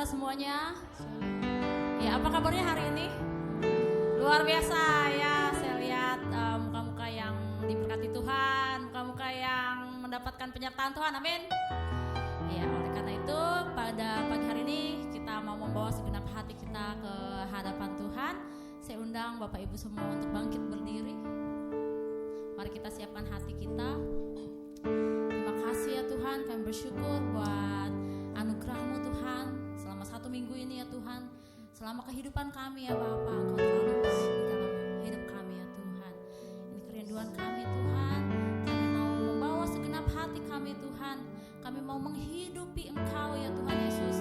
saudara semuanya. Ya, apa kabarnya hari ini? Luar biasa ya, saya lihat muka-muka yang diberkati Tuhan, muka-muka yang mendapatkan penyertaan Tuhan, amin. Ya, oleh karena itu pada pagi hari ini kita mau membawa segenap hati kita ke hadapan Tuhan. Saya undang Bapak Ibu semua untuk bangkit berdiri. Mari kita siapkan hati kita. Terima kasih ya Tuhan, kami bersyukur buat anugerah-Mu Tuhan selama 1 minggu ini ya Tuhan. Selama kehidupan kami ya Bapa, Engkau terlalu baik di dalam hidup kami ya Tuhan. Ini kerinduan kami Tuhan. Kami mau membawa segenap hati kami Tuhan. Kami mau menghidupi Engkau ya Tuhan Yesus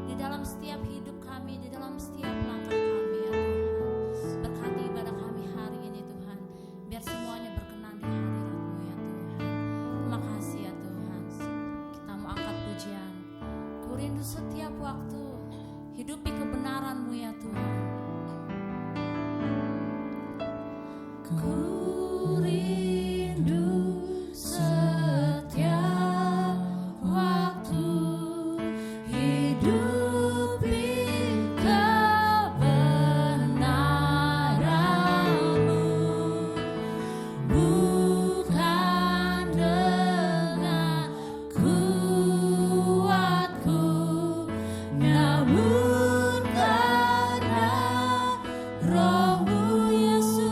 di dalam setiap hidup kami, di dalam setiap langkah kami ya Tuhan. Berkati ibadah kami hari ini Tuhan, biar semuanya berkenan di hadirat-Mu ya Tuhan. Terima kasih ya Tuhan. Kita mau angkat pujian. Ku rindu setiap waktu hidupi kebenaran-Mu ya Tuhan. Ku rindu setiap waktu hidupi kebenaran-Mu, bukan dengan kuatku, namun karena Roh-Mu Yesus.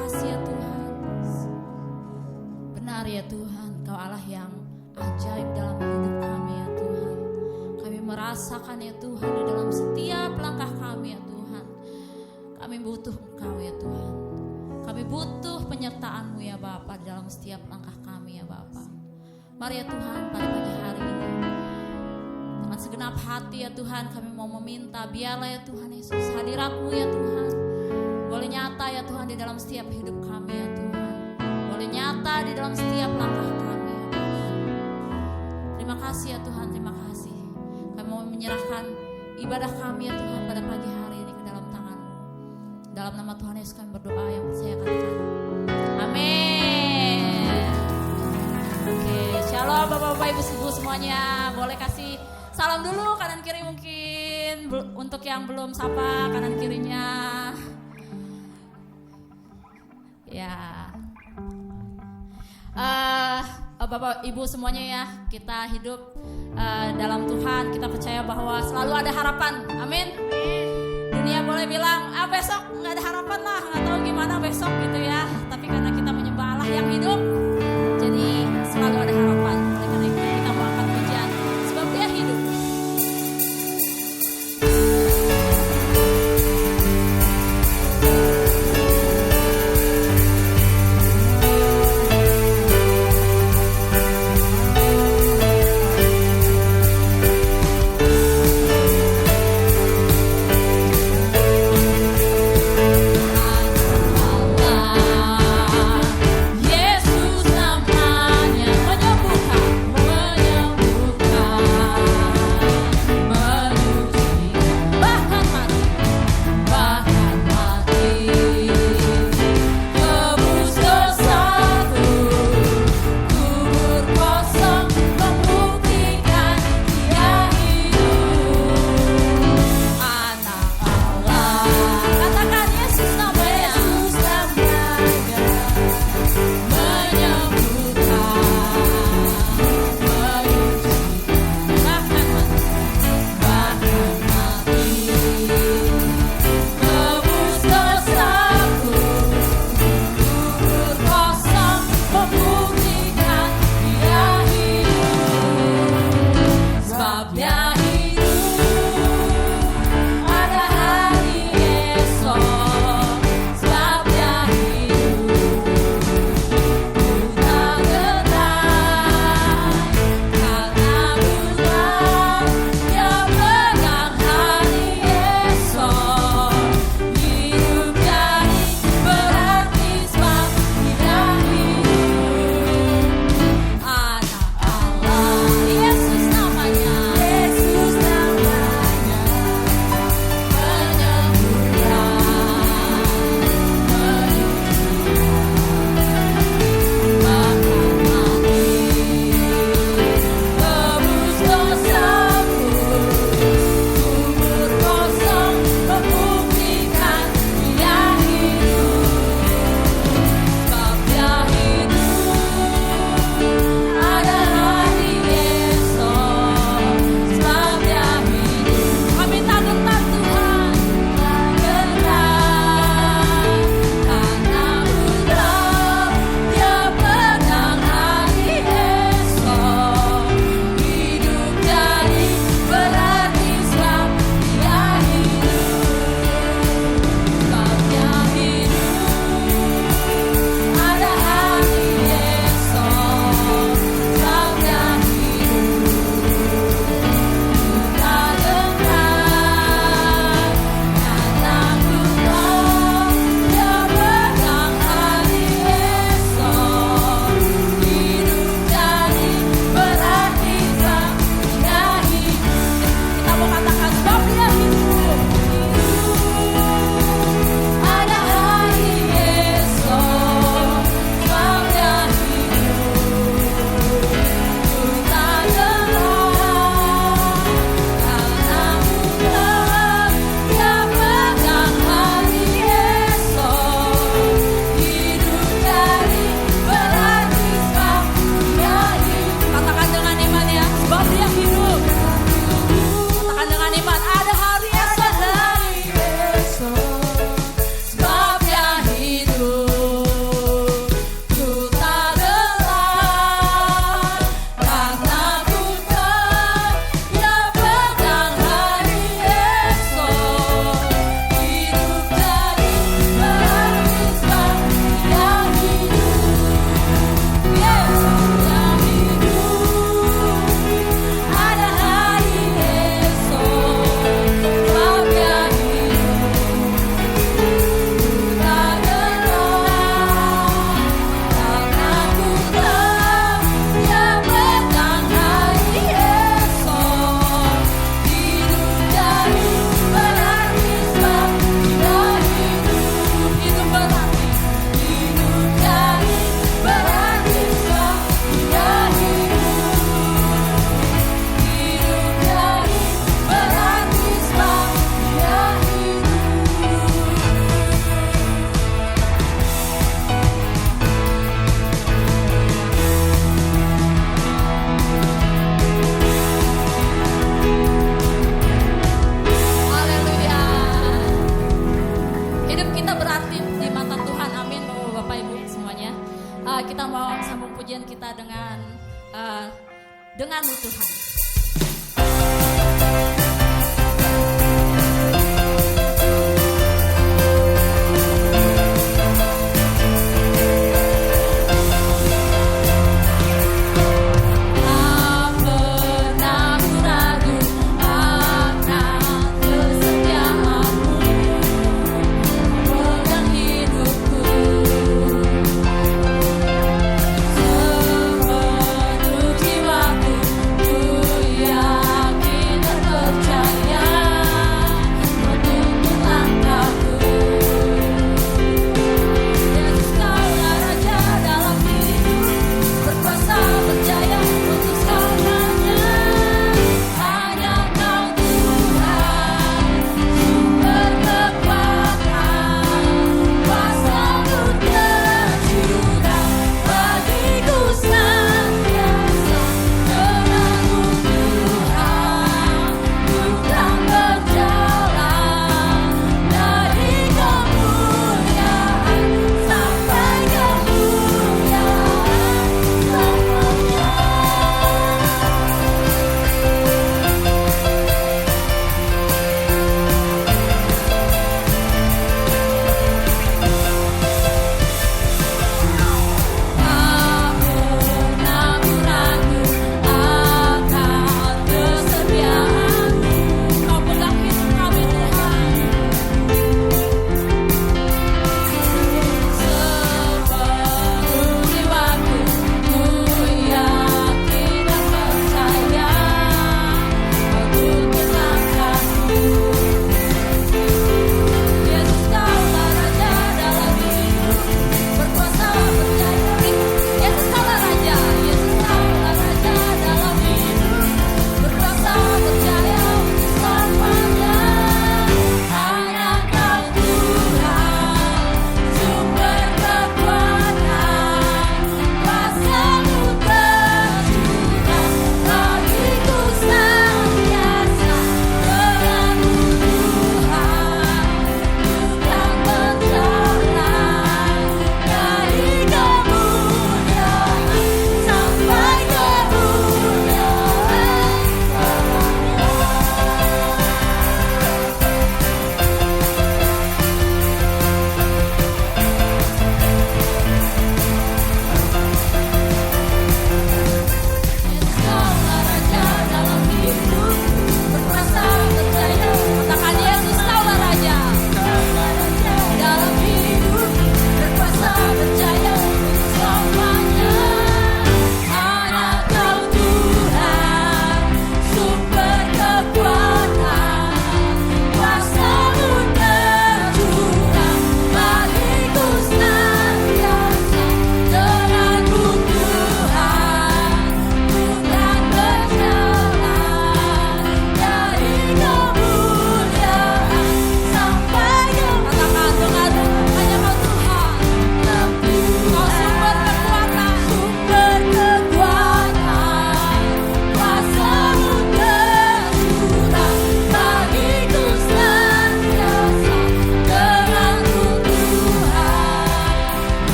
kasih ya Tuhan. Benar ya Tuhan, Kau Allah yang ajaib dalam hidup kami ya Tuhan. Kami merasakan ya Tuhan di dalam setiap langkah kami ya Tuhan. Kami butuh Engkau ya Tuhan. Kami butuh penyertaan-Mu ya Bapa di dalam setiap langkah kami ya Bapa. Mari ya Tuhan pada pagi hari ini dengan segenap hati ya Tuhan kami mau meminta biarlah ya Tuhan Yesus hadirat-Mu ya Tuhan boleh nyata ya Tuhan di dalam setiap hidup kami ya Tuhan. Boleh nyata di dalam setiap langkah kami ya Tuhan. Terima kasih ya Tuhan, terima kasih. Kami mau menyerahkan ibadah kami ya Tuhan pada pagi hari ini ke dalam tangan-Mu. Dalam nama Tuhan Yesus kami berdoa yang percaya katakan amin. Oke, shalom Bapak-bapak Ibu-ibu semuanya. Boleh kasih salam dulu kanan kiri mungkin untuk yang belum sapa kanan kirinya. Ya, Bapak Ibu semuanya ya, kita hidup dalam Tuhan, kita percaya bahwa selalu ada harapan, amin. Dunia boleh bilang, besok nggak ada harapan lah, nggak tahu gimana besok gitu ya. Tapi karena kita menyembah Allah yang hidup, jadi selalu ada harapan. Oleh karena itu kita mau angkat pujian, sebab Dia hidup. Kita mau sambung pujian kita denganmu Tuhan.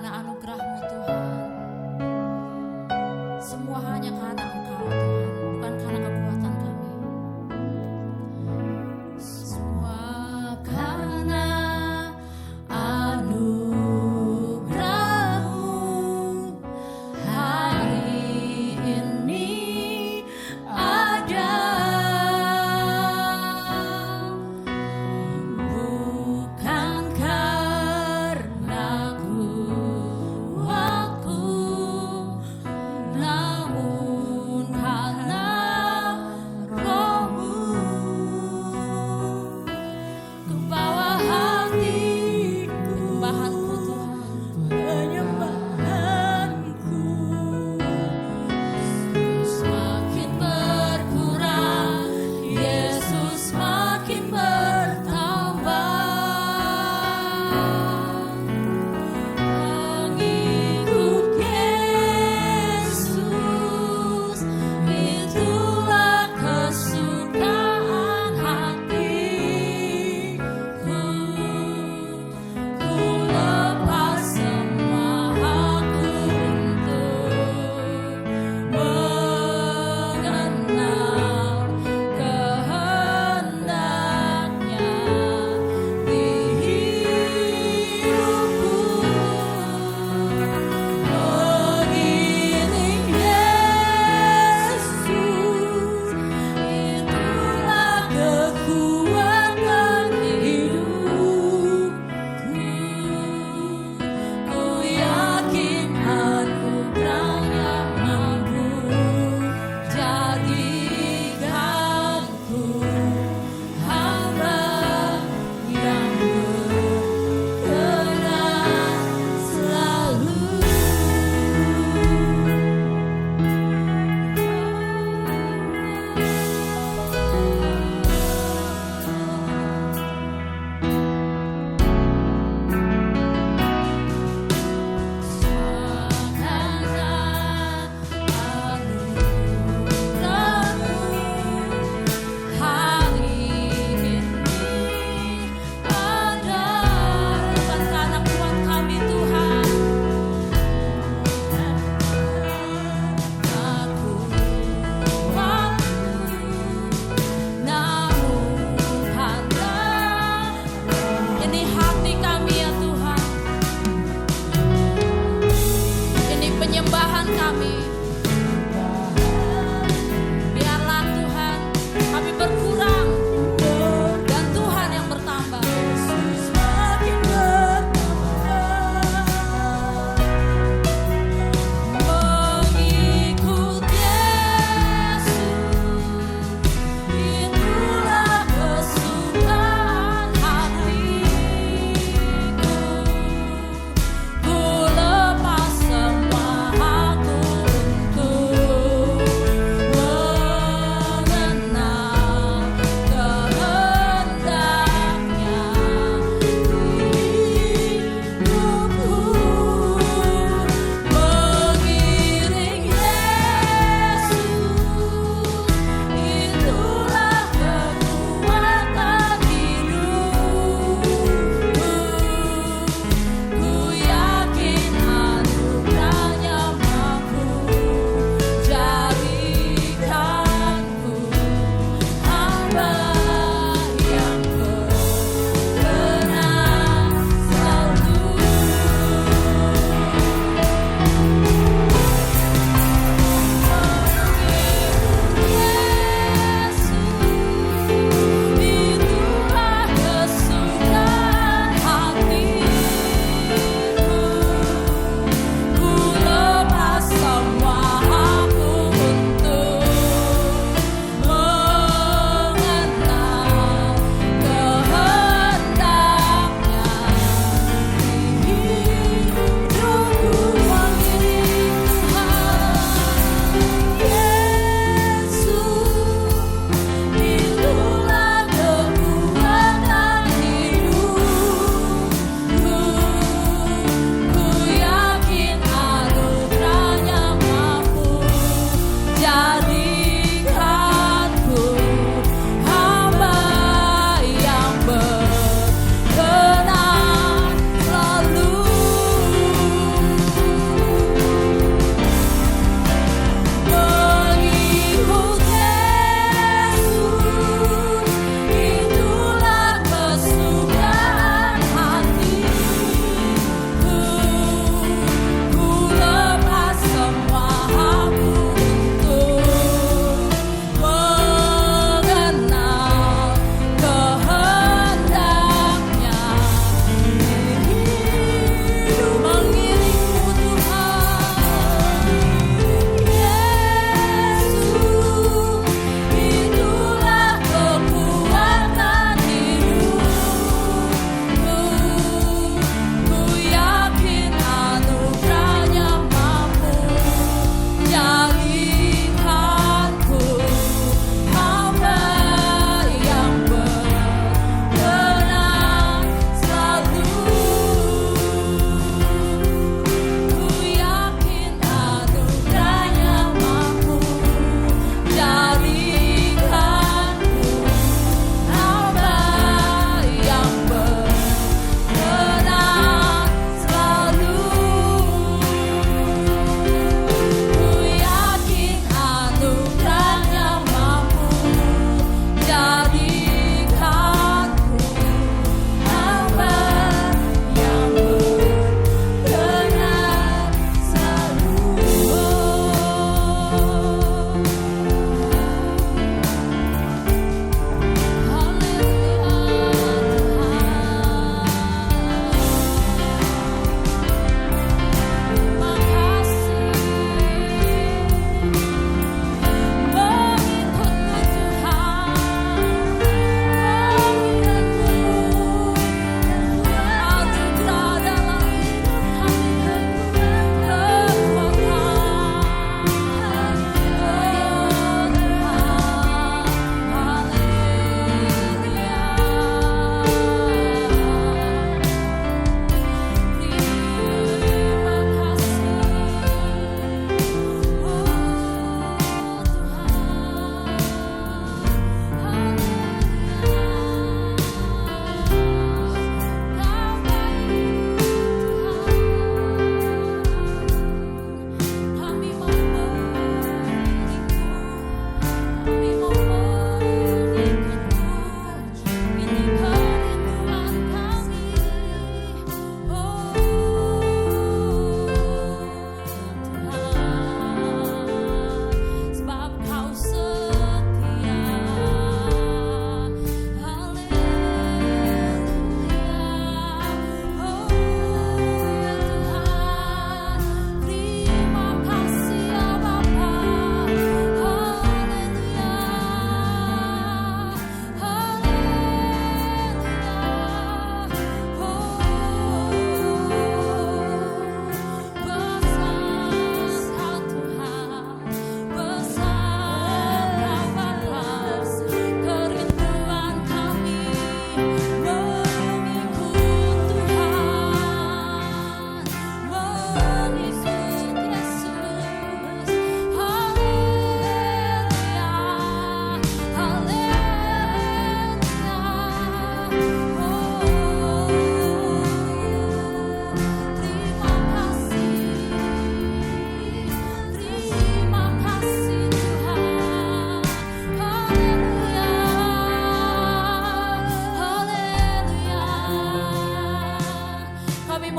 Anugerah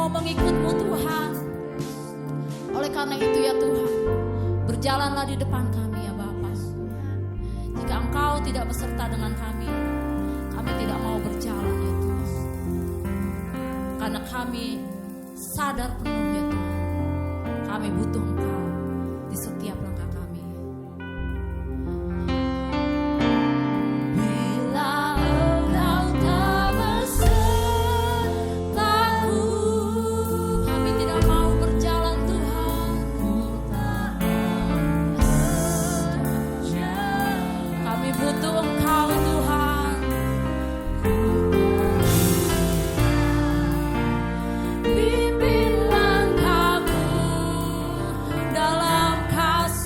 mau mengikut-Mu Tuhan. Oleh karena itu ya Tuhan, berjalanlah di depan kami ya Bapa. Jika Engkau tidak beserta dengan kami tidak mau berjalan ya Tuhan. Karena kami sadar penuh ya Tuhan, kami butuh Engkau di setiap langkah kami. Bila Engkau tak besertaku, kami tidak mau berjalan Tuhan. Kami butuh Engkau Tuhan. Pimpin langkahku dalam kasih.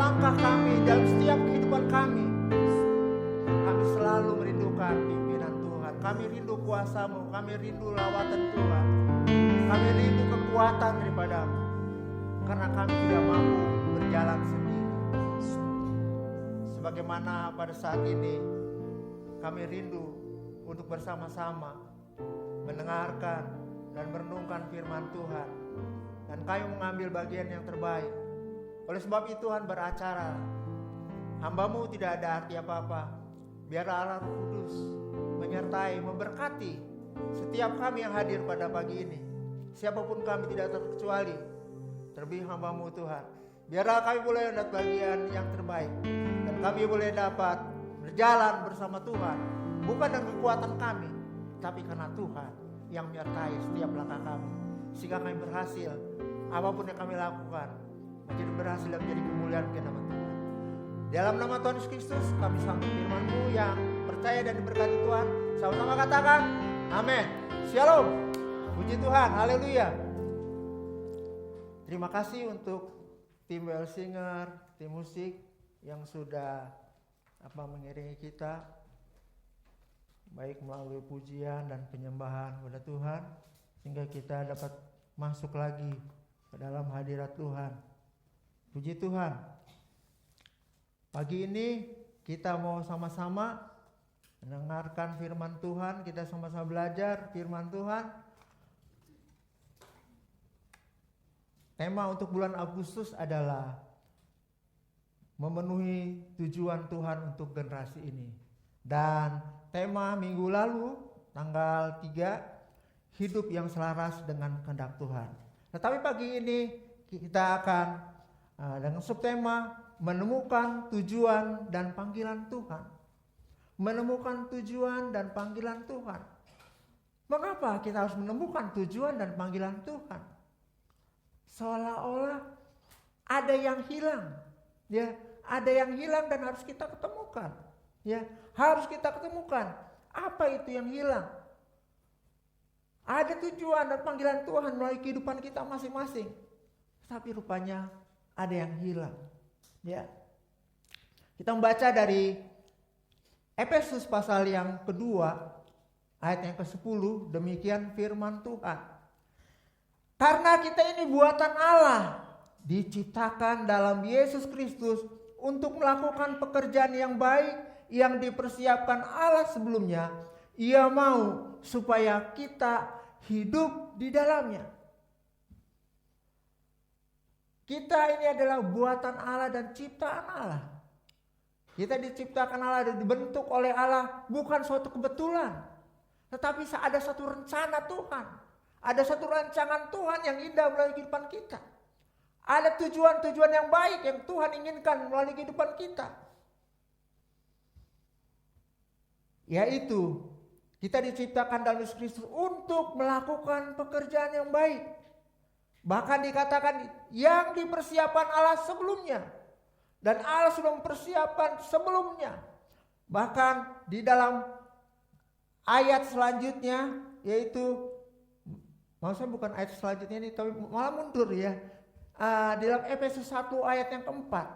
langkah kami, dalam setiap kehidupan kami selalu merindukan pimpinan Tuhan. Kami rindu kuasa-Mu, kami rindu lawatan Tuhan, kami rindu kekuatan daripada-Mu, karena kami tidak mampu berjalan sendiri. Sebagaimana pada saat ini kami rindu untuk bersama-sama mendengarkan dan merenungkan firman Tuhan, dan kami mengambil bagian yang terbaik. Oleh sebab itu Tuhan beracara, hamba-Mu tidak ada arti apa-apa. Biarlah Allah Roh Kudus menyertai, memberkati setiap kami yang hadir pada pagi ini. Siapapun kami tidak terkecuali, terlebih hamba-Mu Tuhan. Biarlah kami boleh mendapat bagian yang terbaik, dan kami boleh dapat berjalan bersama Tuhan, bukan dengan kekuatan kami, tapi karena Tuhan yang menyertai setiap langkah kami, sehingga kami berhasil. Apapun yang kami lakukan menjadi berhasil dan menjadi kemuliaan bagi nama Tuhan. Dalam nama Tuhan Yesus Kristus kami sambut firman-Mu yang percaya dan diberkati Tuhan. Sama-sama katakan amin. Shalom. Puji Tuhan. Haleluya. Terima kasih untuk tim WL Singer, tim musik yang sudah mengiringi kita, baik melalui pujian dan penyembahan kepada Tuhan, sehingga kita dapat masuk lagi ke dalam hadirat Tuhan. Puji Tuhan. Pagi ini kita mau sama-sama mendengarkan firman Tuhan, kita sama-sama belajar firman Tuhan. Tema untuk bulan Agustus adalah memenuhi tujuan Tuhan untuk generasi ini. Dan tema minggu lalu tanggal 3, hidup yang selaras dengan kehendak Tuhan. Tetapi pagi ini kita akan dengan subtema menemukan tujuan dan panggilan Tuhan. Menemukan tujuan dan panggilan Tuhan. Mengapa kita harus menemukan tujuan dan panggilan Tuhan? Seolah-olah ada yang hilang, ya, ada yang hilang dan harus kita ketemukan, ya, harus kita ketemukan. Apa itu yang hilang? Ada tujuan dan panggilan Tuhan melalui kehidupan kita masing-masing, tapi rupanya ada yang hilang, ya. Kita membaca dari Efesus pasal yang kedua ayat yang ke-10, demikian firman Tuhan. Karena kita ini buatan Allah, diciptakan dalam Yesus Kristus untuk melakukan pekerjaan yang baik yang dipersiapkan Allah sebelumnya. Ia mau supaya kita hidup di dalamnya. Kita ini adalah buatan Allah dan ciptaan Allah. Kita diciptakan Allah dan dibentuk oleh Allah, bukan suatu kebetulan, tetapi ada satu rencana Tuhan. Ada satu rancangan Tuhan yang indah melalui kehidupan kita. Ada tujuan-tujuan yang baik yang Tuhan inginkan melalui kehidupan kita. Yaitu kita diciptakan dalam Yesus Kristus untuk melakukan pekerjaan yang baik. Bahkan dikatakan yang dipersiapkan Allah sebelumnya. Dan Allah sudah mempersiapkan sebelumnya. Bahkan di dalam ayat selanjutnya, yaitu maksudnya bukan ayat selanjutnya ini, tapi malah mundur, ya. Di dalam Efesus 1 ayat yang keempat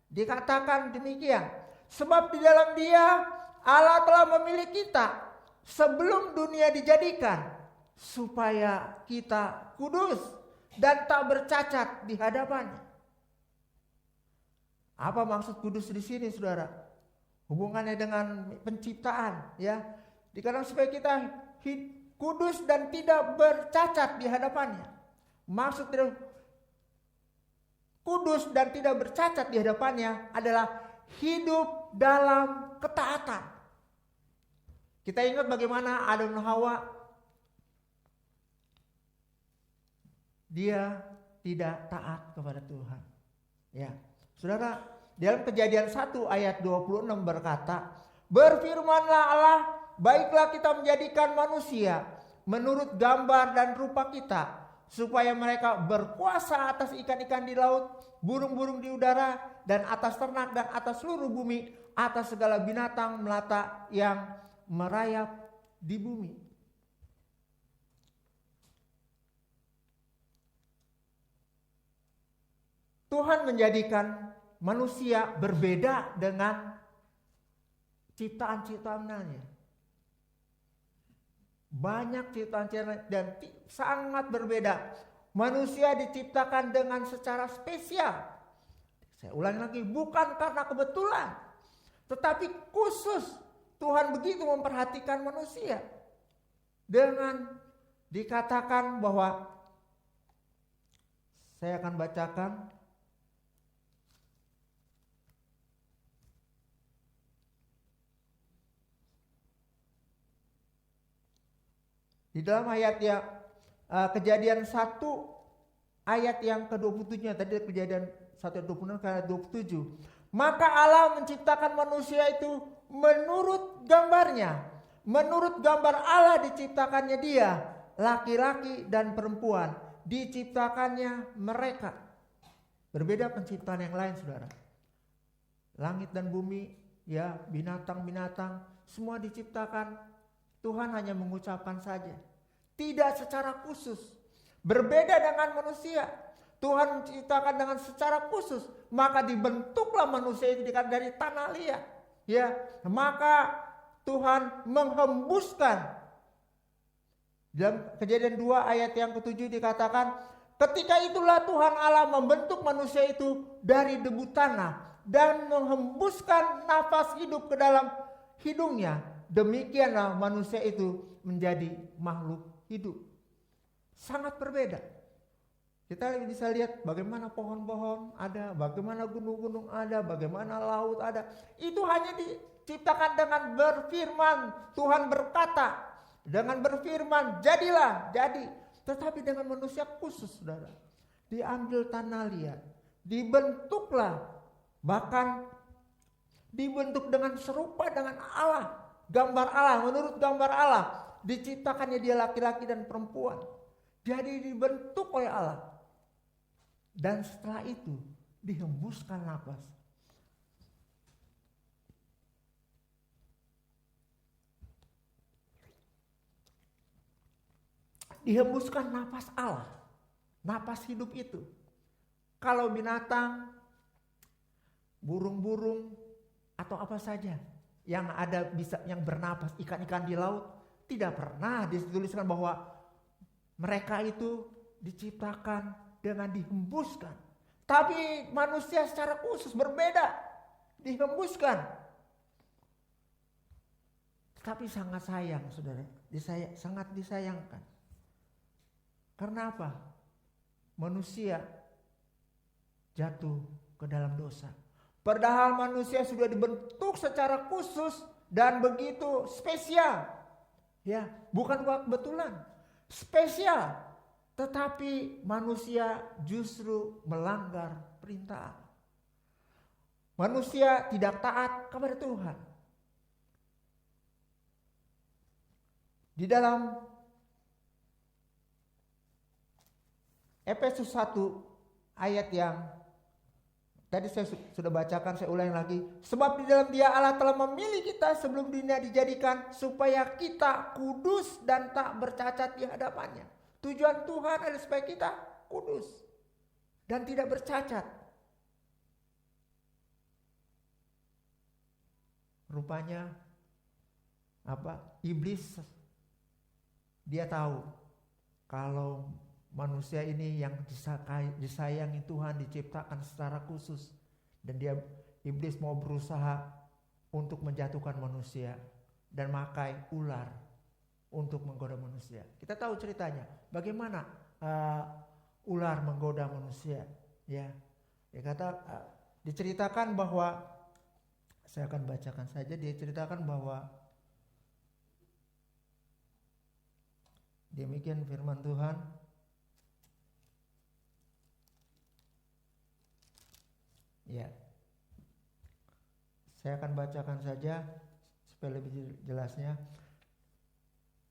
dikatakan demikian. Sebab di dalam Dia Allah telah memilih kita sebelum dunia dijadikan, supaya kita kudus dan tak bercacat di hadapannya. Apa maksud kudus di sini, saudara? Hubungannya dengan penciptaan, ya. Dikatakan supaya kita kudus dan tidak bercacat di hadapannya. Maksud dari kudus dan tidak bercacat di hadapannya adalah hidup dalam ketaatan. Kita ingat bagaimana Adam dan Hawa, dia tidak taat kepada Tuhan. Ya, saudara, dalam Kejadian 1 ayat 26 berkata, berfirmanlah Allah, baiklah kita menjadikan manusia menurut gambar dan rupa kita, supaya mereka berkuasa atas ikan-ikan di laut, burung-burung di udara, dan atas ternak dan atas seluruh bumi, atas segala binatang melata yang merayap di bumi. Tuhan menjadikan manusia berbeda dengan ciptaan-ciptaannya. Banyak ciptaan-ciptaan dan sangat berbeda. Manusia diciptakan dengan secara spesial. Saya ulangi lagi, bukan karena kebetulan, tetapi khusus Tuhan begitu memperhatikan manusia. Dengan dikatakan bahwa, saya akan bacakan, di dalam ayat yang Kejadian 1 ayat yang ke-27, tadi Kejadian 1:26 ke 27. Maka Allah menciptakan manusia itu menurut gambarnya. Menurut gambar Allah diciptakannya dia, laki-laki dan perempuan diciptakannya mereka. Berbeda penciptaan yang lain, saudara. Langit dan bumi, ya, binatang-binatang, semua diciptakan. Tuhan hanya mengucapkan saja, tidak secara khusus. Berbeda dengan manusia. Tuhan menciptakan dengan secara khusus, maka dibentuklah manusia itu dari tanah liat. Ya, maka Tuhan menghembuskan. Dalam Kejadian 2 ayat yang ke-7 dikatakan, ketika itulah Tuhan Allah membentuk manusia itu dari debu tanah dan menghembuskan nafas hidup ke dalam hidungnya. Demikianlah manusia itu menjadi makhluk hidup. Sangat berbeda. Kita bisa lihat bagaimana pohon-pohon ada, bagaimana gunung-gunung ada, bagaimana laut ada. Itu hanya diciptakan dengan berfirman. Tuhan berkata, dengan berfirman, jadilah, jadi. Tetapi dengan manusia khusus, saudara. Diambil tanah liat, dibentuklah, bahkan dibentuk dengan serupa dengan Allah. Gambar Allah, menurut gambar Allah, diciptakannya dia laki-laki dan perempuan. Jadi dibentuk oleh Allah. Dan setelah itu dihembuskan nafas. Dihembuskan nafas Allah. Nafas hidup itu. Kalau binatang, burung-burung, atau apa saja yang ada bisa yang bernapas, ikan-ikan di laut, tidak pernah dituliskan bahwa mereka itu diciptakan dengan dihembuskan. Tapi manusia secara khusus berbeda, dihembuskan. Tapi sangat sayang, saudara, sangat disayangkan. Karena apa? Manusia jatuh ke dalam dosa. Padahal manusia sudah dibentuk secara khusus dan begitu spesial. Ya, bukan kebetulan. Spesial. Tetapi manusia justru melanggar perintah Allah. Manusia tidak taat kepada Tuhan. Di dalam Efesus 1 ayat yang tadi saya sudah bacakan, saya ulangi lagi. Sebab di dalam Dia Allah telah memilih kita sebelum dunia dijadikan supaya kita kudus dan tak bercacat di hadapannya. Tujuan Tuhan adalah supaya kita kudus dan tidak bercacat. Rupanya apa? Iblis dia tahu kalau manusia ini yang disayangi Tuhan, diciptakan secara khusus, dan iblis mau berusaha untuk menjatuhkan manusia dan memakai ular untuk menggoda manusia. Kita tahu ceritanya, bagaimana ular menggoda manusia. Ya, diceritakan bahwa, saya akan bacakan saja, diceritakan bahwa demikian firman Tuhan. Ya, saya akan bacakan saja supaya lebih jelasnya.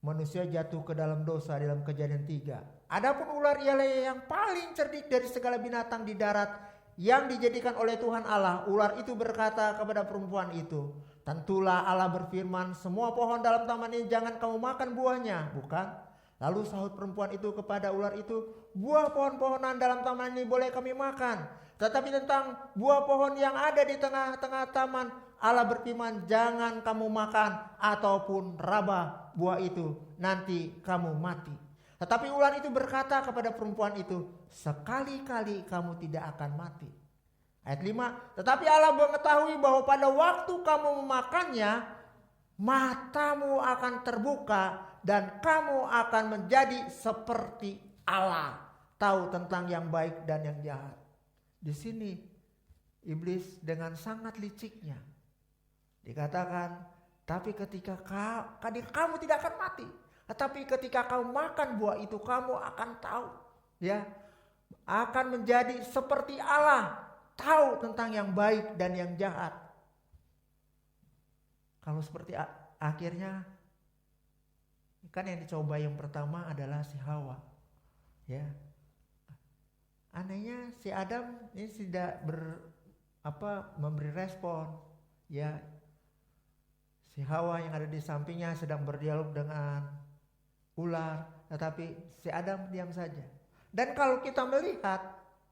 Manusia jatuh ke dalam dosa dalam Kejadian 3. Adapun ular ialah yang paling cerdik dari segala binatang di darat yang dijadikan oleh Tuhan Allah. Ular itu berkata kepada perempuan itu, tentulah Allah berfirman, semua pohon dalam taman ini jangan kamu makan buahnya, bukan? Lalu sahut perempuan itu kepada ular itu, buah pohon-pohonan dalam taman ini boleh kami makan, Tetapi tentang buah pohon yang ada di tengah-tengah taman, Allah berfirman, jangan kamu makan ataupun raba buah itu, nanti kamu mati. Tetapi ular itu berkata kepada perempuan itu, sekali-kali kamu tidak akan mati. Ayat 5, tetapi Allah mengetahui bahwa pada waktu kamu memakannya, matamu akan terbuka dan kamu akan menjadi seperti Allah, tahu tentang yang baik dan yang jahat. Di sini iblis dengan sangat liciknya dikatakan, tapi ketika kamu tidak akan mati, tetapi ketika kamu makan buah itu kamu akan tahu, ya, akan menjadi seperti Allah, tahu tentang yang baik dan yang jahat. Kalau seperti akhirnya kan yang dicoba yang pertama adalah si Hawa, ya. Anehnya si Adam ini tidak memberi respon, ya. Si Hawa yang ada di sampingnya sedang berdialog dengan ular, tetapi si Adam diam saja. Dan kalau kita melihat,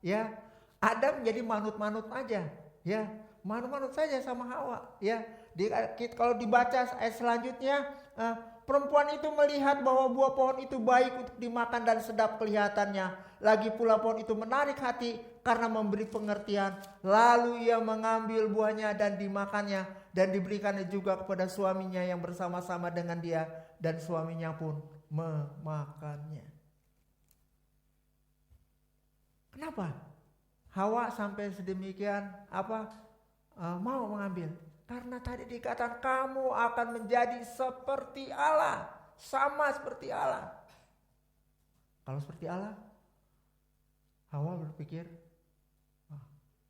ya, Adam jadi manut-manut aja, ya, manut-manut saja sama Hawa, ya. Kalau dibaca ayat selanjutnya, perempuan itu melihat bahwa buah pohon itu baik untuk dimakan dan sedap kelihatannya. Lagi pula pohon itu menarik hati karena memberi pengertian. Lalu ia mengambil buahnya dan dimakannya, dan diberikannya juga kepada suaminya yang bersama-sama dengan dia, dan suaminya pun memakannya. Kenapa Hawa sampai sedemikian mau mengambil? Karena tadi dikatakan kamu akan menjadi seperti Allah, sama seperti Allah. Kalau seperti Allah, Hawa berpikir,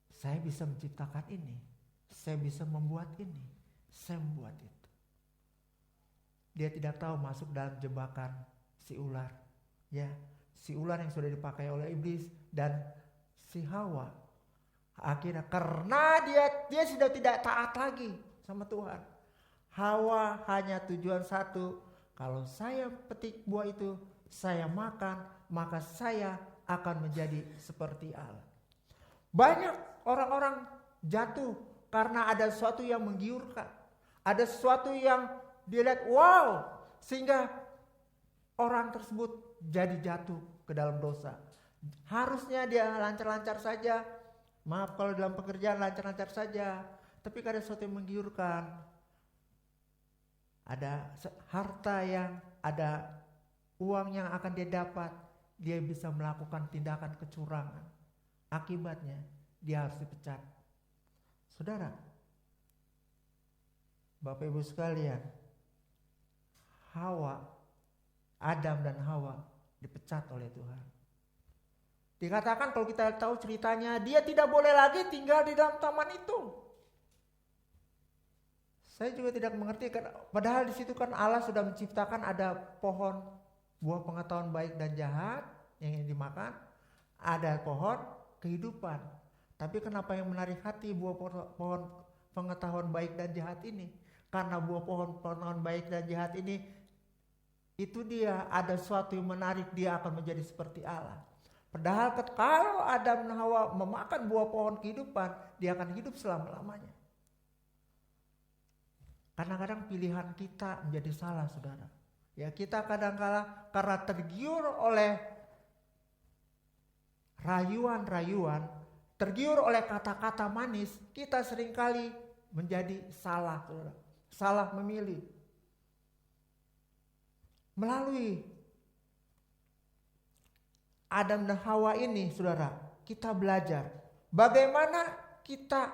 saya bisa menciptakan ini, saya bisa membuat ini, saya membuat itu. Dia tidak tahu masuk dalam jebakan si ular, ya, si ular yang sudah dipakai oleh iblis. Dan si Hawa akhirnya karena dia sudah tidak taat lagi sama Tuhan. Hawa hanya tujuan satu, kalau saya petik buah itu, saya makan, maka saya akan menjadi seperti Allah. Banyak orang-orang jatuh karena ada sesuatu yang menggiurkan, ada sesuatu yang dilihat wow, sehingga orang tersebut jadi jatuh ke dalam dosa. Harusnya dia lancar-lancar saja, maaf kalau dalam pekerjaan lancar-lancar saja, tapi ada sesuatu yang menggiurkan, ada harta yang ada uang yang akan dia dapat, dia bisa melakukan tindakan kecurangan. Akibatnya dia harus dipecat. Saudara, Bapak Ibu sekalian, Adam dan Hawa dipecat oleh Tuhan. Dikatakan kalau kita tahu ceritanya, dia tidak boleh lagi tinggal di dalam taman itu. Saya juga tidak mengerti, padahal di situ kan Allah sudah menciptakan ada pohon buah pengetahuan baik dan jahat yang dimakan, ada pohon kehidupan. Tapi kenapa yang menarik hati buah pohon pengetahuan baik dan jahat ini? Karena buah pohon pengetahuan baik dan jahat ini, itu dia ada sesuatu yang menarik, dia akan menjadi seperti Allah. Padahal kalau Adam dan Hawa memakan buah pohon kehidupan, dia akan hidup selama-lamanya. Kadang-kadang pilihan kita menjadi salah, saudara. Ya, kita kadang-kala karena tergiur oleh rayuan-rayuan, tergiur oleh kata-kata manis, kita seringkali menjadi salah, saudara. Salah memilih. Melalui Adam dan Hawa ini, saudara, kita belajar bagaimana kita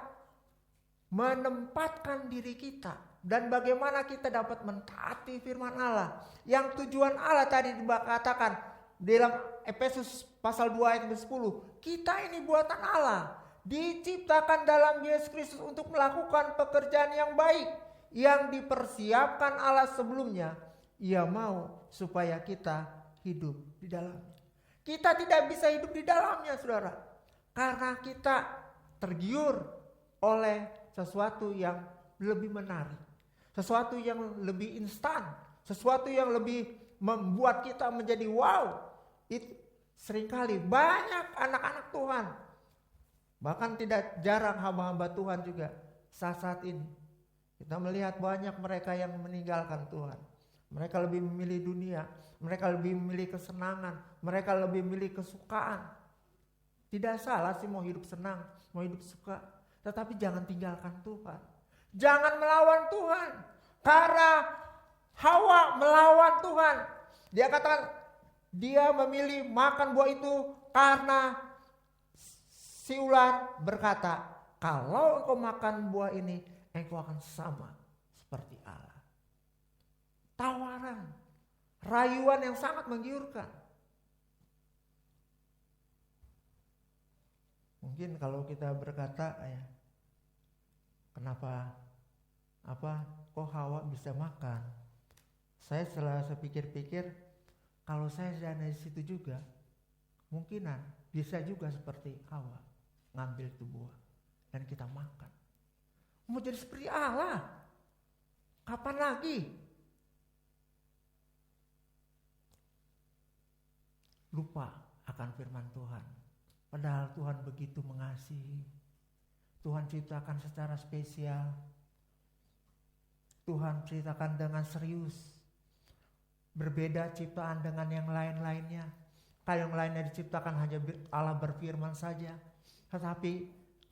menempatkan diri kita dan bagaimana kita dapat mentaati firman Allah. Yang tujuan Allah tadi dikatakan dalam Efesus pasal 2 ayat 10, kita ini buatan Allah, diciptakan dalam Yesus Kristus untuk melakukan pekerjaan yang baik yang dipersiapkan Allah sebelumnya. Ia mau supaya kita hidup di dalamnya. Kita tidak bisa hidup di dalamnya, saudara, karena kita tergiur oleh sesuatu yang lebih menarik, sesuatu yang lebih instan, sesuatu yang lebih membuat kita menjadi wow. Itu seringkali banyak anak-anak Tuhan Bahkan tidak jarang hamba-hamba Tuhan juga saat-saat ini. Kita melihat banyak mereka yang meninggalkan Tuhan. Mereka lebih memilih dunia, mereka lebih memilih kesenangan, mereka lebih memilih kesukaan. Tidak salah sih mau hidup senang, mau hidup suka. Tetapi jangan tinggalkan Tuhan. Jangan melawan Tuhan. Karena Hawa melawan Tuhan. Dia katakan, dia memilih makan buah itu karena si ular berkata, kalau engkau makan buah ini, engkau akan sama seperti Allah. Tawaran, rayuan yang sangat menggiurkan. Mungkin kalau kita berkata, ya, kenapa kok Hawa bisa makan? Saya setelah saya pikir-pikir, kalau saya ada di situ juga, mungkinan bisa juga seperti Hawa ngambil itu buah dan kita makan. Mau jadi seperti Allah, kapan lagi? Lupa akan firman Tuhan. Padahal Tuhan begitu mengasihi. Tuhan ciptakan secara spesial. Tuhan ceritakan dengan serius. Berbeda ciptaan dengan yang lain-lainnya. Kalau yang lainnya diciptakan hanya Allah berfirman saja. Tetapi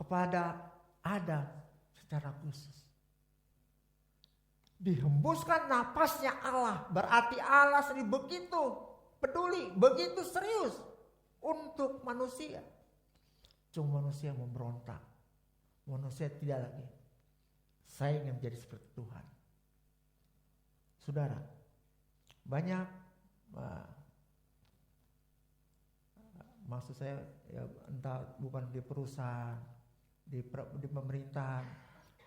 kepada Adam secara khusus. Dihembuskan napasnya Allah. Berarti Allah sendiri begitu peduli, begitu serius untuk manusia. Cuma manusia memberontak. Manusia tidak lagi. Saya ingin menjadi seperti Tuhan. Saudara, banyak maksud saya ya, entah bukan di perusahaan, di pemerintahan.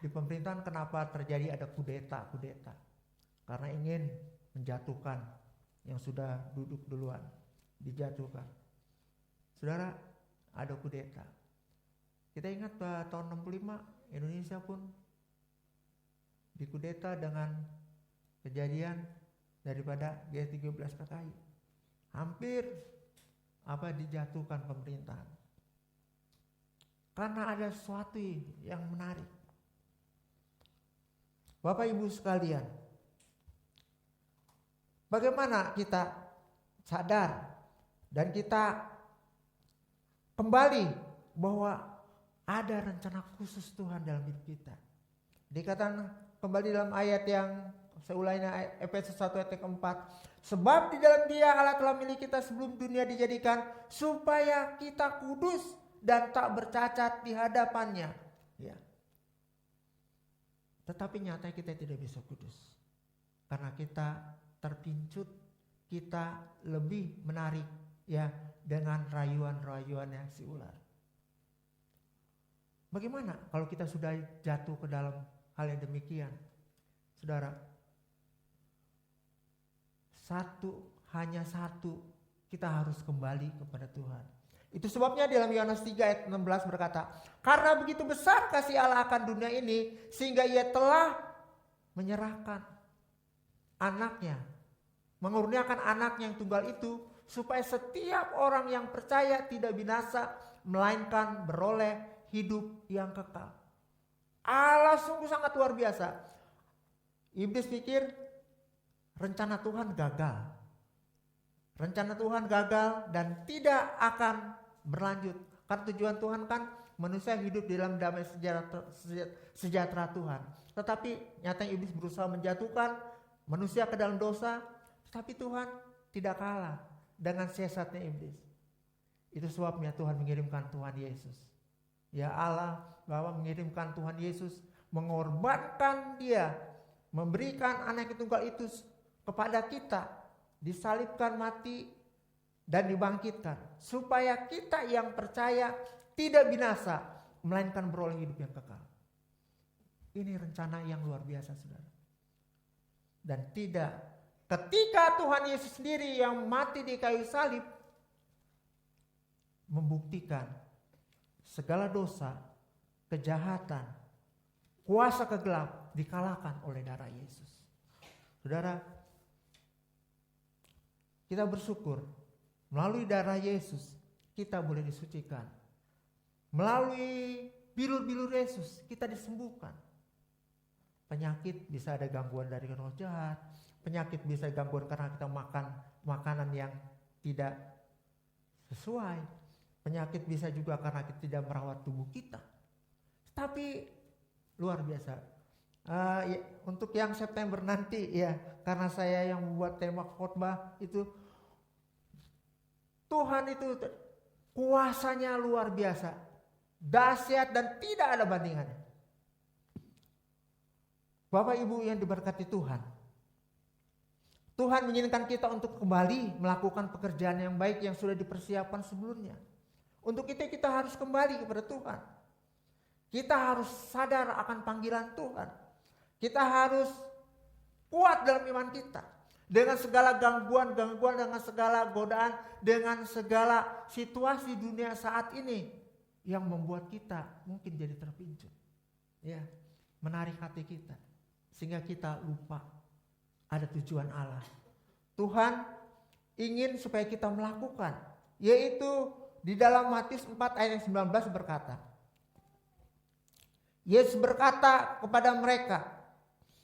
Di pemerintahan kenapa terjadi ada kudeta? Karena ingin menjatuhkan yang sudah duduk duluan, dijatuhkan. Saudara, ada kudeta. Kita ingat tahun 65 Indonesia pun dikudeta dengan kejadian daripada G13 PKI. Hampir dijatuhkan pemerintahan. Karena ada sesuatu yang menarik. Bapak Ibu sekalian, bagaimana kita sadar dan kita kembali bahwa ada rencana khusus Tuhan dalam hidup kita. Dikatakan kembali dalam ayat yang saya ulangi, Efesus 1 ayat keempat. Sebab di dalam Dia Allah telah milih kita sebelum dunia dijadikan supaya kita kudus dan tak bercacat di hadapannya. Ya. Tetapi nyatanya kita tidak bisa kudus. Karena kita terpincut, kita lebih menarik ya dengan rayuan-rayuan yang si ular. Bagaimana kalau kita sudah jatuh ke dalam hal yang demikian? Saudara, hanya satu, kita harus kembali kepada Tuhan. Itu sebabnya dalam Yohanes 3 ayat 16 berkata, karena begitu besar kasih Allah akan dunia ini, sehingga Ia telah menyerahkan anaknya, mengurniakan anaknya yang tunggal itu, supaya setiap orang yang percaya tidak binasa, melainkan beroleh hidup yang kekal. Allah sungguh sangat luar biasa. Iblis pikir rencana Tuhan gagal. Rencana Tuhan gagal dan tidak akan berlanjut. Karena tujuan Tuhan kan manusia hidup di dalam damai sejahtera Tuhan. Tetapi nyatanya iblis berusaha menjatuhkan manusia ke dalam dosa. Tetapi Tuhan tidak kalah dengan siasatnya iblis. Itu sebabnya Tuhan mengirimkan Tuhan Yesus. Ya Allah bahwa mengirimkan Tuhan Yesus, mengorbankan Dia, memberikan anak yang tunggal itu kepada kita, disalibkan, mati dan dibangkitkan, supaya kita yang percaya tidak binasa, melainkan beroleh hidup yang kekal. Ini rencana yang luar biasa, saudara. Dan tidak, ketika Tuhan Yesus sendiri yang mati di kayu salib, membuktikan segala dosa, kejahatan, kuasa kegelap dikalahkan oleh darah Yesus. Saudara, kita bersyukur melalui darah Yesus kita boleh disucikan. Melalui bilur-bilur Yesus kita disembuhkan. Penyakit bisa ada gangguan dari roh jahat. Penyakit bisa gangguan karena kita makan makanan yang tidak sesuai. Penyakit bisa juga karena kita tidak merawat tubuh kita. Tapi luar biasa. Untuk yang September nanti ya, karena saya yang membuat tema khotbah itu, Tuhan itu kuasanya luar biasa, dahsyat dan tidak ada bandingannya. Bapak Ibu yang diberkati Tuhan, Tuhan menginginkan kita untuk kembali melakukan pekerjaan yang baik yang sudah dipersiapkan sebelumnya. Untuk itu kita harus kembali kepada Tuhan. Kita harus sadar akan panggilan Tuhan. Kita harus kuat dalam iman kita. Dengan segala gangguan-gangguan, dengan segala godaan, dengan segala situasi dunia saat ini yang membuat kita mungkin jadi terpincut. Ya, menarik hati kita. Sehingga kita lupa ada tujuan Allah. Tuhan ingin supaya kita melakukan, yaitu di dalam Matius 4 ayat 19 berkata, Yesus berkata kepada mereka,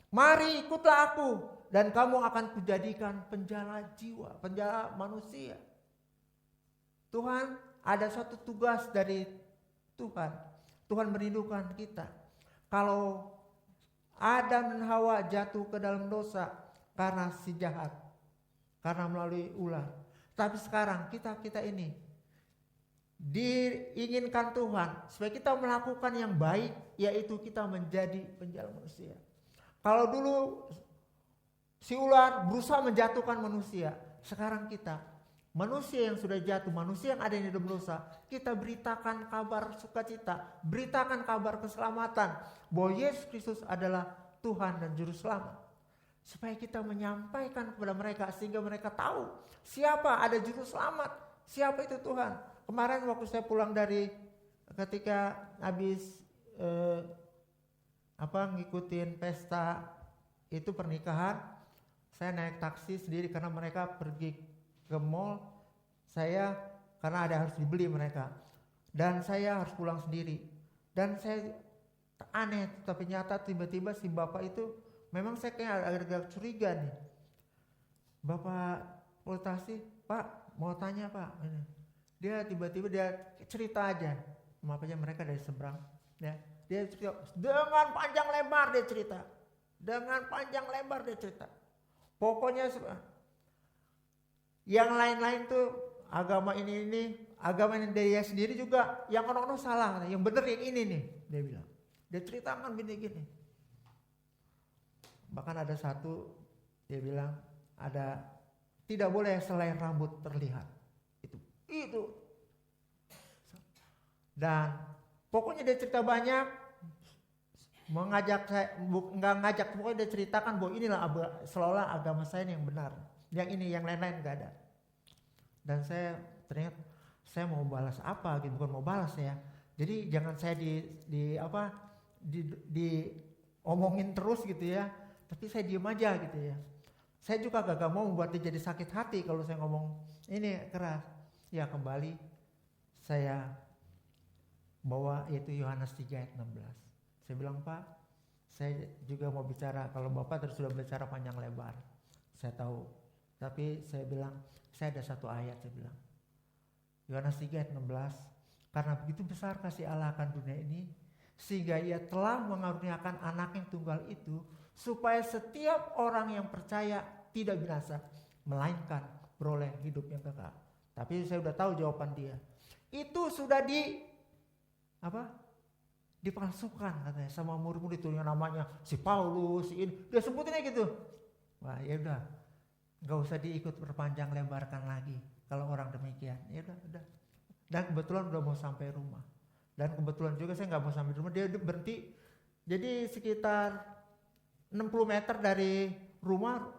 mari ikutlah aku dan kamu akan kujadikan penjala jiwa, penjala manusia. Tuhan ada suatu tugas dari Tuhan. Tuhan merindukan kita. Kalau Adam dan Hawa jatuh ke dalam dosa karena si jahat, karena melalui ular. Tapi sekarang kita ini diinginkan Tuhan supaya kita melakukan yang baik, yaitu kita menjadi penjala manusia. Kalau dulu si ular berusaha menjatuhkan manusia, sekarang kita manusia yang sudah jatuh, manusia yang ada di dalam dosa, kita beritakan kabar sukacita, beritakan kabar keselamatan bahwa Yesus Kristus adalah Tuhan dan Juru Selamat. Supaya kita menyampaikan kepada mereka sehingga mereka tahu siapa ada Juru Selamat, siapa itu Tuhan. Kemarin waktu saya pulang dari ketika habis ngikutin pesta itu pernikahan, saya naik taksi sendiri karena mereka pergi ke mall, saya karena ada harus dibeli mereka, dan saya harus pulang sendiri. Dan saya aneh, tapi nyata tiba-tiba si bapak itu memang saya kayak agak curiga nih. Bapak polisi, Pak mau tanya Pak, dia tiba-tiba dia cerita aja, maaf aja mereka dari seberang, ya. Dia cerita dengan panjang lebar dia cerita, dengan panjang lebar dia cerita. Pokoknya yang lain-lain tuh agama ini, agama ini dia sendiri juga yang orang-orang salah, yang benar yang ini nih, dia bilang. Dia ceritakan gini-gini. Bahkan ada satu dia bilang ada tidak boleh selain rambut terlihat. Itu. Dan pokoknya dia cerita banyak, mengajak saya, nggak ngajak, pokoknya dia ceritakan bahwa inilah seolah agama saya yang benar. Yang ini, yang lain-lain nggak ada. Dan saya teringat, saya mau balas apa gitu, bukan mau balas ya. Jadi jangan saya diomongin terus gitu ya, tapi saya diem aja gitu ya. Saya juga gak mau membuat dia jadi sakit hati kalau saya ngomong ini keras. Ya kembali saya bawa yaitu Yohanes 3 ayat 16. Saya bilang, Pak, saya juga mau bicara, kalau Bapak terus sudah bicara panjang lebar, saya tahu. Tapi saya bilang, saya ada satu ayat, saya bilang, Yohanes 3 ayat 16, karena begitu besar kasih Allah akan dunia ini, sehingga ia telah mengaruniakan anak yang tunggal itu, supaya setiap orang yang percaya tidak binasa, melainkan beroleh hidup yang kekal. Tapi saya udah tahu jawaban dia. Itu sudah dipalsukan katanya sama murid-murid itu yang namanya si Paulus, si ini, dia sebutinnya gitu. Wah ya udah, nggak usah diikut perpanjang lebarkan lagi kalau orang demikian. Ya udah. Dan kebetulan udah mau sampai rumah. Dan kebetulan juga saya nggak mau sampai rumah, dia berhenti. Jadi sekitar 60 meter dari rumah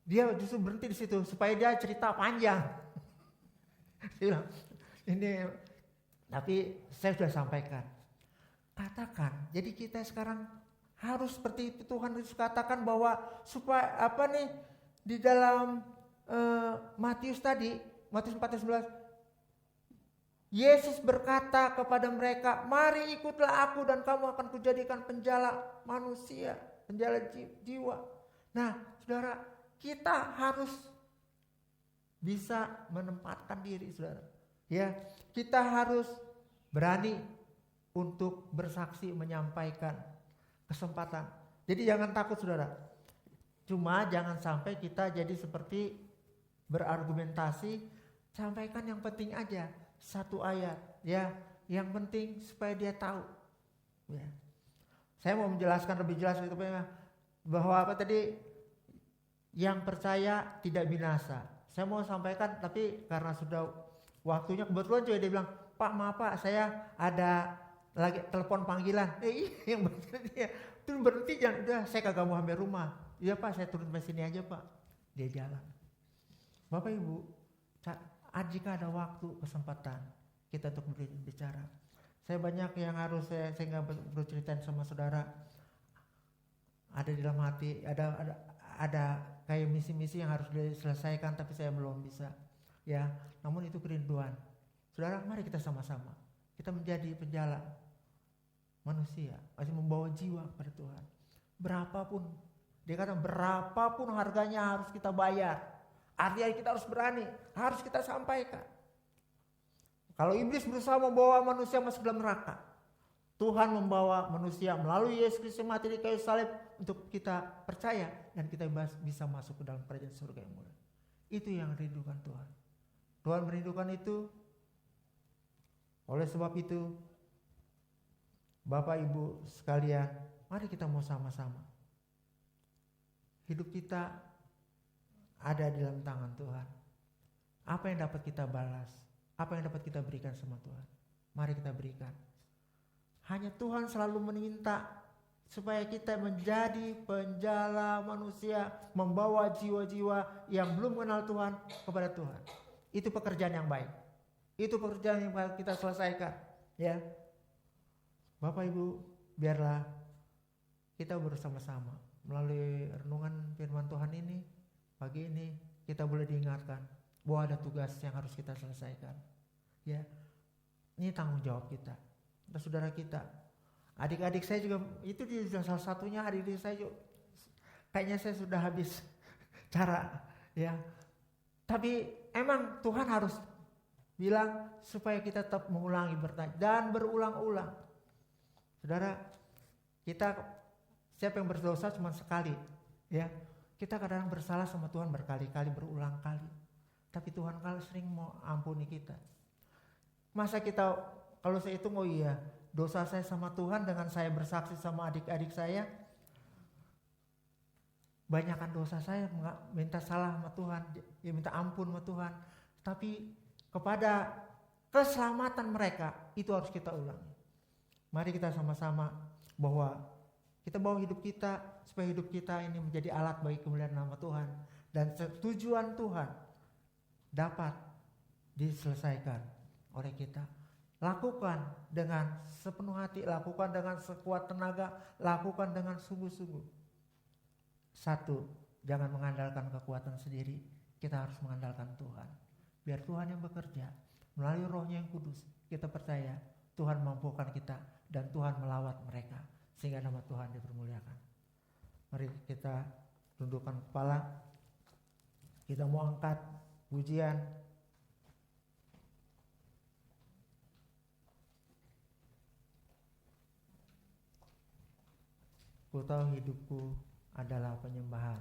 dia justru berhenti di situ supaya dia cerita panjang. Dia bilang, ini tapi saya sudah sampaikan. Katakan, jadi kita sekarang harus seperti itu. Tuhan Yesus katakan bahwa supaya di dalam Matius 4:11, Yesus berkata kepada mereka, mari ikutlah aku dan kamu akan kujadikan penjala manusia, penjala jiwa. Nah, saudara, kita harus bisa menempatkan diri, saudara. Ya, kita harus berani untuk bersaksi, menyampaikan kesempatan. Jadi jangan takut, saudara. Cuma jangan sampai kita jadi seperti berargumentasi, sampaikan yang penting aja. Satu ayat, ya, yang penting supaya dia tahu. Ya. Saya mau menjelaskan lebih jelas itu bahwa apa tadi, yang percaya tidak binasa. Saya mau sampaikan, tapi karena sudah waktunya, kebetulan juga dia bilang, Pak maaf Pak, saya ada lagi telepon panggilan. Yang benar dia turun berhenti, jangan, udah saya kagak mau sampai rumah. Iya Pak, saya turun ke sini aja Pak. Dia jalan. Bapak Ibu, jika ada waktu, kesempatan kita untuk berbicara. Saya banyak yang harus saya nggak berceritain sama saudara. Ada di dalam hati, ada kayak misi-misi yang harus diselesaikan, tapi saya belum bisa. Ya, namun itu kerinduan. Saudara, mari kita sama-sama. Kita menjadi penjala manusia, masih membawa jiwa kepada Tuhan. Berapapun, dia kata berapapun harganya harus kita bayar. Artinya kita harus berani, harus kita sampaikan. Kalau iblis berusaha membawa manusia masuk dalam neraka, Tuhan membawa manusia melalui Yesus Kristus mati di kayu salib untuk kita percaya dan kita bisa masuk ke dalam kerajaan surga yang mulia. Itu yang rindukan Tuhan. Tuhan merindukan itu. Oleh sebab itu, Bapak Ibu sekalian, mari kita mau sama-sama. Hidup kita ada di dalam tangan Tuhan. Apa yang dapat kita balas? Apa yang dapat kita berikan sama Tuhan? Mari kita berikan. Hanya Tuhan selalu meminta supaya kita menjadi penjala manusia, membawa jiwa-jiwa yang belum mengenal Tuhan kepada Tuhan. Itu pekerjaan yang baik. Itu pekerjaan yang kita selesaikan, ya. Bapak Ibu, biarlah kita bersama-sama melalui renungan firman Tuhan ini. Pagi ini kita boleh diingatkan bahwa ada tugas yang harus kita selesaikan. Ya, ini tanggung jawab kita. Dan saudara kita, adik-adik saya juga, itu salah satunya adik-adik saya juga. Kayaknya saya sudah habis cara, ya. Tapi emang Tuhan harus bilang supaya kita tetap mengulangi bertanya dan berulang-ulang. Saudara, kita siapa yang berdosa cuma sekali, ya. Kita kadang bersalah sama Tuhan berkali-kali, berulang kali. Tapi Tuhan kalau sering mau ampuni kita. Masa kita, kalau saya hitung, oh iya, dosa saya sama Tuhan dengan saya bersaksi sama adik-adik saya, banyakkan dosa saya minta salah sama Tuhan, ya minta ampun sama Tuhan. Tapi kepada keselamatan mereka, itu harus kita ulangi. Mari kita sama-sama bahwa kita bawa hidup kita supaya hidup kita ini menjadi alat bagi kemuliaan nama Tuhan. Dan tujuan Tuhan dapat diselesaikan oleh kita. Lakukan dengan sepenuh hati, lakukan dengan sekuat tenaga, lakukan dengan sungguh-sungguh. Satu, jangan mengandalkan kekuatan sendiri, kita harus mengandalkan Tuhan. Biar Tuhan yang bekerja, melalui Roh-Nya yang kudus, kita percaya Tuhan mampukan kita dan Tuhan melawat mereka. Sehingga nama Tuhan dipermuliakan. Mari kita tundukkan kepala. Kita mau angkat pujian. Ku tahu hidupku adalah penyembahan.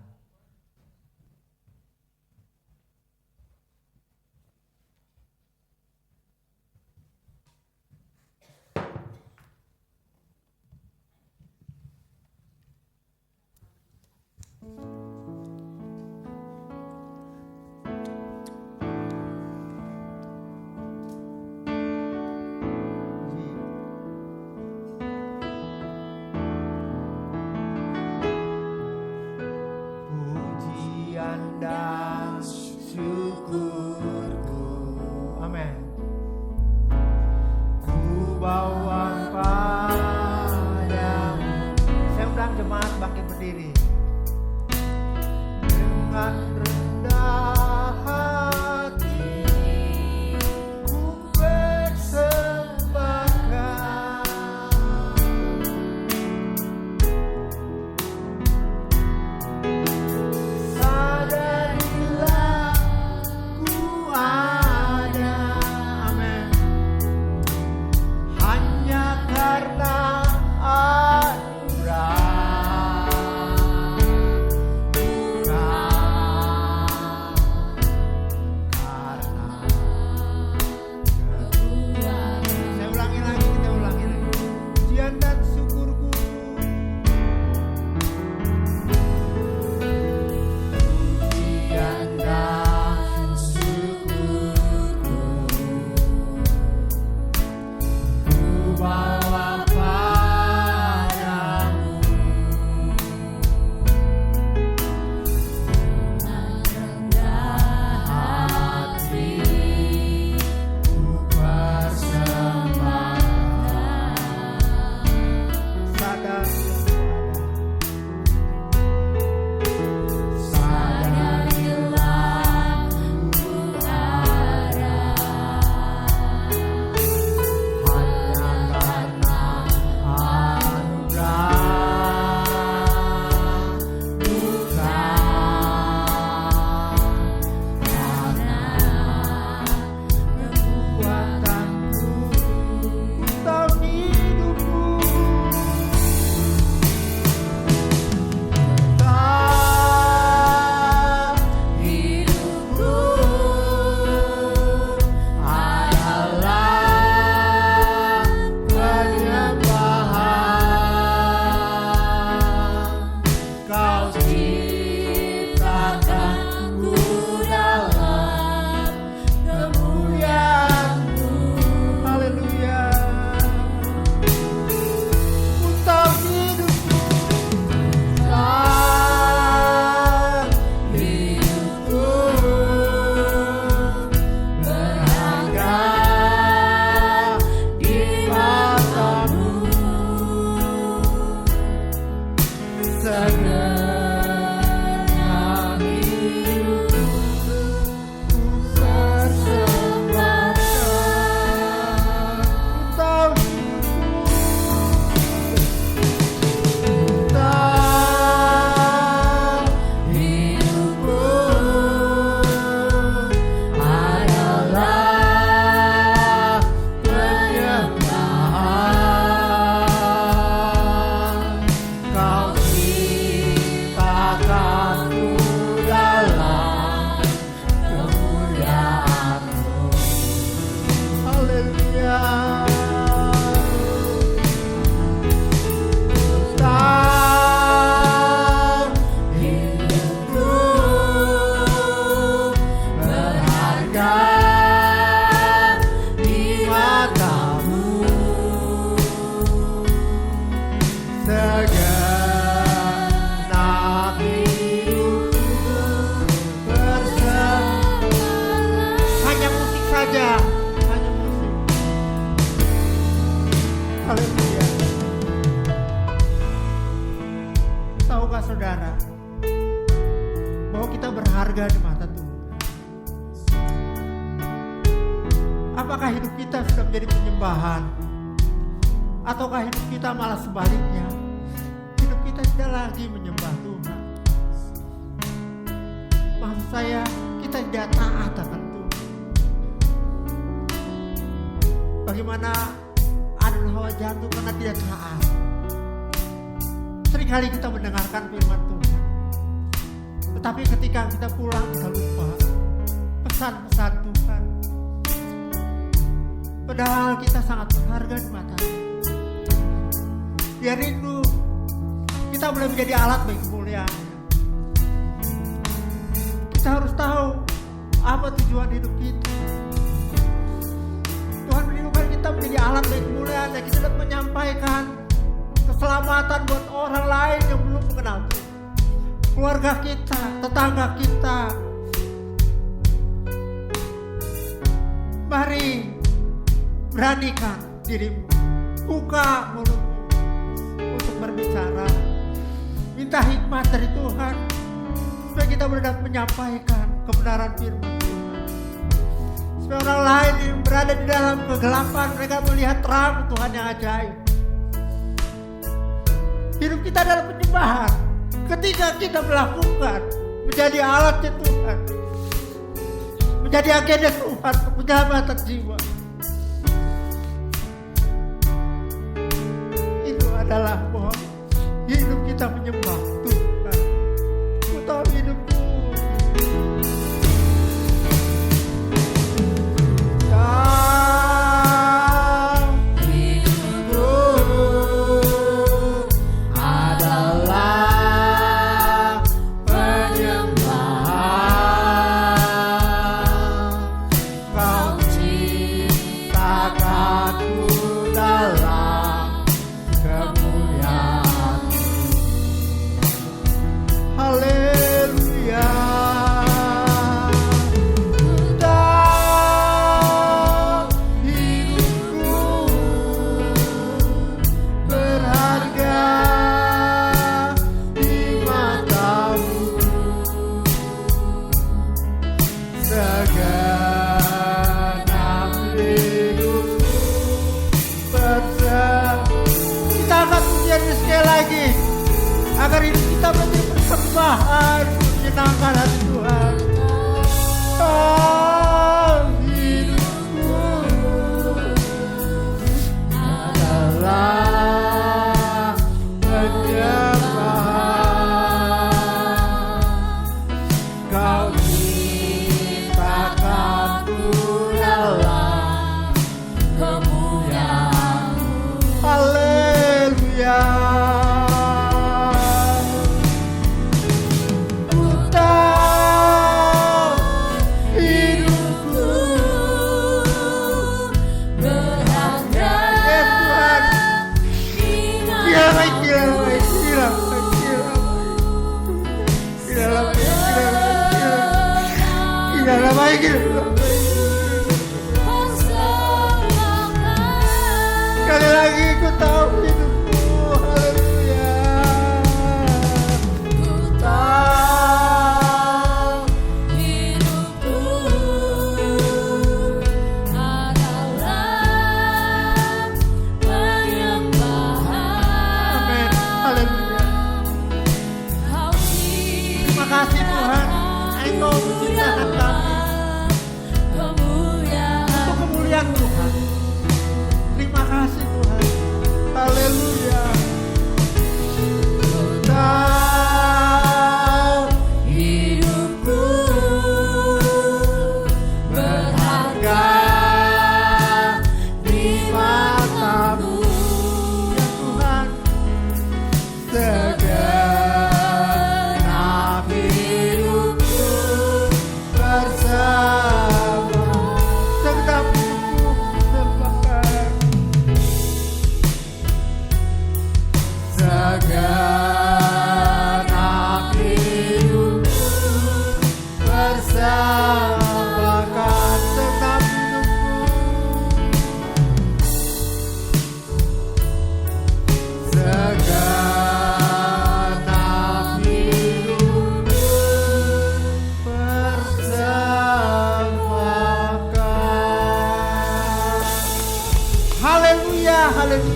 di matamu, segenap hidupku bersama. Hanya musik saja, hanya musik. Haleluya. Tahukah saudara bahwa kita berharga di mata Tuhan? Apakah hidup kita sudah menjadi penyembahan? Ataukah hidup kita malah sebaliknya? Hidup kita tidak lagi menyembah Tuhan. Maksud saya, kita tidak taat akan Tuhan. Bagaimana Adam dan Hawa jatuh karena tidak taat. Seringkali kita mendengarkan firman Tuhan, tetapi ketika kita pulang kita lupa pesan-pesan Tuhan. Padahal kita sangat berharga di matanya. Dia rindu kita boleh menjadi alat bagi kemuliaan-Nya. Kita harus tahu apa tujuan hidup kita. Tuhan merindukan kita menjadi alat bagi kemuliaan-Nya. Kita dapat menyampaikan keselamatan buat orang lain yang belum mengenal Tuhan. Keluarga kita, tetangga kita. Mari beranikan dirimu, buka mulutmu untuk berbicara. Minta hikmat dari Tuhan supaya kita boleh dapat menyampaikan kebenaran firman Tuhan. Supaya orang lain yang berada di dalam kegelapan, mereka melihat terang Tuhan yang ajaib. Hidup kita adalah penyembahan. Ketika kita melakukan, menjadi alatnya Tuhan, menjadi agenda Tuhan untuk penyelamatan jiwa. Itu adalah bahwa hidup kita menyembah Tuhan. Ku tahu hidupku. Agar hidup kita menjadi persembahan menyenangkan hati Tuhan. Hidupku adalah penyembahan. Kau ciptakanku dalam kemuliaan-Mu. Haleluya.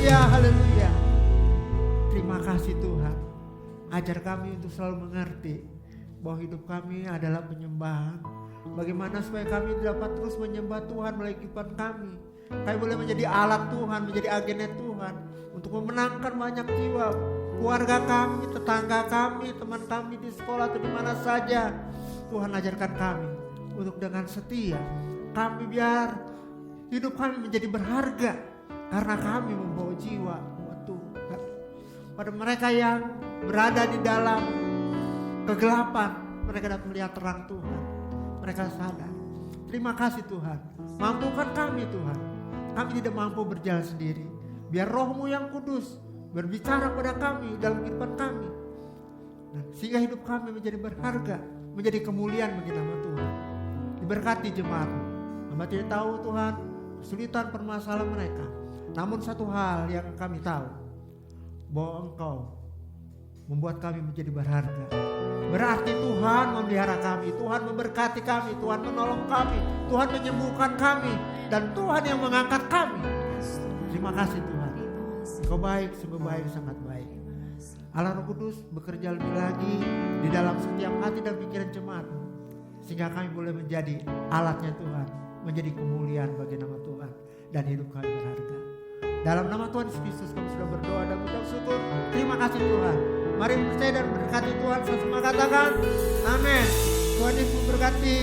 haleluya, haleluya. Terima kasih Tuhan. Ajar kami untuk selalu mengerti bahwa hidup kami adalah penyembahan. Bagaimana supaya kami dapat terus menyembah Tuhan melalui kehidupan kami. Kami boleh menjadi alat Tuhan, menjadi agennya Tuhan untuk memenangkan banyak jiwa. Keluarga kami, tetangga kami, teman kami di sekolah atau di mana saja. Tuhan ajarkan kami untuk dengan setia kami biar hidup kami menjadi berharga karena kami membawa jiwa buat Tuhan. Pada mereka yang berada di dalam kegelapan, mereka dapat melihat terang Tuhan. Mereka sadar. Terima kasih Tuhan. Mampukan kami Tuhan. Kami tidak mampu berjalan sendiri. Biar Roh-Mu yang kudus berbicara pada kami dalam kehidupan kami. Sehingga hidup kami menjadi berharga, menjadi kemuliaan bagi nama Tuhan. Diberkati jemaat. Hamba tidak tahu Tuhan kesulitan permasalahan mereka. Namun satu hal yang kami tahu, bahwa Engkau membuat kami menjadi berharga. Berarti Tuhan memelihara kami, Tuhan memberkati kami, Tuhan menolong kami, Tuhan menyembuhkan kami, dan Tuhan yang mengangkat kami. Terima kasih Tuhan. Engkau baik, sungguh baik, sangat baik. Allah Roh Kudus bekerja lebih lagi di dalam setiap hati dan pikiran jemaat, sehingga kami boleh menjadi alatnya Tuhan, menjadi kemuliaan bagi nama Tuhan, dan hidup kami berharga. Dalam nama Tuhan Yesus Kristus kami sudah berdoa dan mengucap syukur. Terima kasih Tuhan. Mari percaya dan berkati Tuhan. Saya semua katakan amin. Tuhan Yesus memberkati.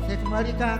Saya kembalikan